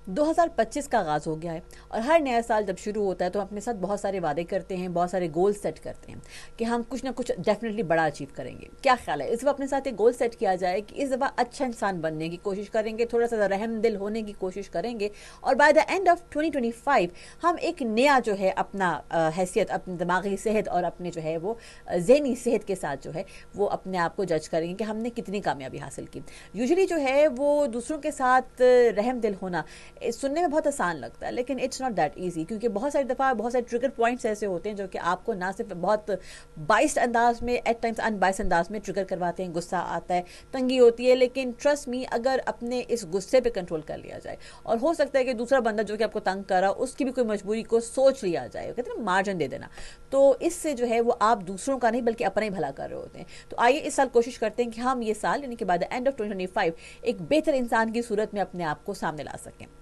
2025 का आगाज़ हो गया है और हर नया साल जब शुरू होता है तो हम अपने साथ बहुत सारे वादे करते हैं, बहुत सारे गोल सेट करते हैं कि हम कुछ ना कुछ डेफिनेटली बड़ा अचीव करेंगे। क्या ख्याल है, इस बार अपने साथ एक गोल सेट किया जाए कि इस दफ़ा अच्छा इंसान बनने की कोशिश करेंगे, थोड़ा सा रहम दिल होने की कोशिश करेंगे और बाय द एंड ऑफ 2025 हम एक नया जो है अपना हैसियत, अपनी दिमागी सेहत और अपने जो है वो जहनी सेहत के साथ जो है वो अपने आप को जज करेंगे कि हमने कितनी कामयाबी हासिल की। यूजुअली जो है वो दूसरों के साथ रहम दिल होना सुनने में बहुत आसान लगता है, लेकिन इट्स नॉट दैट ईजी, क्योंकि बहुत सारी दफ़ा बहुत सारे ट्रिगर पॉइंट्स ऐसे होते हैं जो कि आपको ना सिर्फ बहुत बाइस्ड अंदाज में, एट टाइम्स अनबाइस्ड अंदाज में ट्रिगर करवाते हैं। गुस्सा आता है, तंगी होती है, लेकिन ट्रस्ट मी, अगर अपने इस गुस्से पे कंट्रोल कर लिया जाए और हो सकता है कि दूसरा बंदा जो कि आपको तंग कर रहा उसकी भी कोई मजबूरी को सोच लिया जाए, कहते हैं ना मार्जिन दे देना, तो इससे जो है वो आप दूसरों का नहीं बल्कि अपना ही भला कर रहे होते हैं। तो आइए इस साल कोशिश करते हैं कि हम ये साल यानी कि बाय द एंड ऑफ 2025 एक बेहतर इंसान की सूरत में अपने आप को सामने ला सकें।